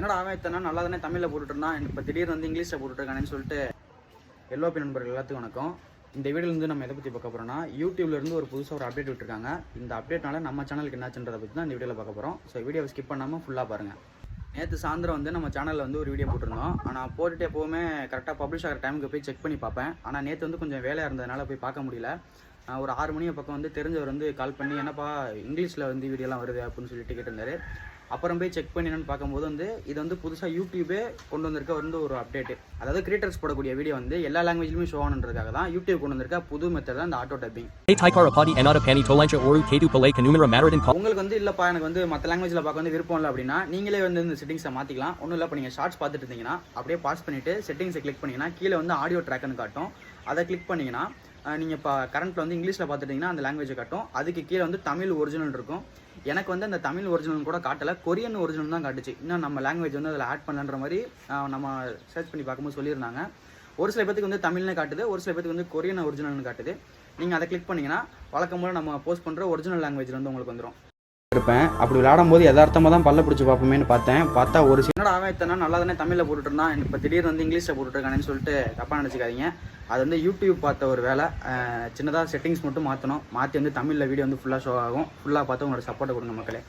என்னடா அவன் இத்தனை நல்லா தானே தமிழில் போட்டுருந்தான், இப்போ திடீர்னு வந்து இங்கிலீஷில் போட்டுருக்கானேன்னு சொல்லிட்டு எல்லோபி நண்பர்கள் எல்லாத்துக்கும் வணக்கம். இந்த வீடியோலேருந்து நம்ம எதை பற்றி பார்க்க போகிறோம்னா, யூடியூப்லேருந்து ஒரு புதுசாக ஒரு அப்டேட் விட்டுருக்காங்க. இந்த அப்டேட்னால நம்ம சேனலுக்கு என்னாச்சுன்றதை பற்றி தான் இந்த வீடியோவில் பார்க்க போகிறோம். ஸோ வீடியோவை ஸ்கிப் பண்ணாமல் ஃபுல்லாக பாருங்கள். நேற்று சாயந்தரம் வந்து நம்ம சேனலில் வந்து ஒரு வீடியோ போட்டிருந்தோம். ஆனால் போட்டுட்டு எப்போவுமே கரெக்டாக பப்ளிஷ் ஆகிற டைமுக்கு போய் செக் பண்ணி பார்ப்பேன். ஆனால் நேற்று வந்து கொஞ்சம் வேலையாக இருந்ததுனால போய் பார்க்க முடியல. ஒரு 6 மணி பக்கம் வந்து தெரிஞ்சவர் வந்து கால் பண்ணி, என்னப்பா இங்கிலீஷில் வந்து வீடியோலாம் வருது அப்படின்னு சொல்லிட்டு கேட்டிருந்தாரு. அப்புறம் போய் செக் பண்ணி என்னென்னு பார்க்கும்போது வந்து இது வந்து புதுசாக யூடியூபே கொண்டு வந்திருக்க வந்து ஒரு அப்டேட்டு. அதாவது கிரியேட்டர்ஸ் போடக்கூடிய வீடியோ வந்து எல்லா லாங்குவேஜ்லையுமே ஷோ ஆனதுக்காக தான் யூடியூப் கொண்டு வந்திருக்க புது மெத்தட் தான் இந்த ஆட்டோ டப்பிங். உங்களுக்கு வந்து இல்லைப்பா எனக்கு வந்து மற்ற லாங்குவேஜில் பார்க்க வந்து விருப்பம் இல்லை அப்படின்னா நீங்களே வந்து இந்த செட்டிங்ஸை மாற்றிக்கலாம். ஒன்றும் இல்லை, இப்போ நீங்கள் ஷார்ட்ஸ் பார்த்துட்டு இருந்தீங்கன்னா அப்படியே பாஸ் பண்ணிவிட்டு செட்டிங்ஸை கிளிக் பண்ணிங்கன்னா கீழே வந்து ஆடியோ ட்ராக்னு காட்டும். அதை கிளிக் பண்ணிங்கன்னா நீங்கள் இப்போ கரண்ட்டில் வந்து இங்கிலீஷில் பார்த்துட்டிங்கன்னா அந்த லாங்குவேஜை காட்டும். அதுக்கு கீழே வந்து தமிழ் ஒரிஜினல் இருக்கும். எனக்கு வந்து அந்த தமிழ் ஒரிஜினல் கூட காட்டலை, கொரியன் ஒரிஜினல் தான் காட்டுச்சு. இன்னும் நம்ம லாங்குவேஜ் வந்து அதில் ஆட் பண்ணலன்ற மாதிரி நம்ம சர்ச் பண்ணி பார்க்கும்போது சொல்லியிருந்தாங்க. ஒரு சில பேருக்கு வந்து தமிழ்னு காட்டுது, ஒரு சில பேருக்கு வந்து கொரியன் ஒரிஜினல்னு காட்டுது. நீங்கள் அதை கிளிக் பண்ணிங்கன்னா வழக்கம் போல் நம்ம போஸ்ட் பண்ணுற ஒரிஜினல் லாங்குவேஜில் வந்து உங்களுக்கு வந்துடும். இருப்பேன் அப்படி விளையாடும்போது யதார்த்தமாக தான் பல்ல பிடிச்சி பார்ப்போமேன்னு பார்த்தா ஒரு சின்னடா அவன் இத்தனை நல்லா தானே தமிழில் போட்டுருந்தான், இப்போ திடீர்னு வந்து இங்கிலீஷில் போட்டுருக்கானேன்னு சொல்லிட்டு தப்பாக நினச்சிக்காதீங்க. அது வந்து யூடியூப் பார்த்த ஒரு வேலை. சின்னதாக செட்டிங்ஸ் மட்டும் மாற்றணும். மாற்றி வந்து தமிழில் வீடியோ வந்து ஃபுல்லாக ஷோ ஆகும். ஃபுல்லாக பார்த்து உங்களோட சப்போர்ட்டை கொடுங்க மக்களே.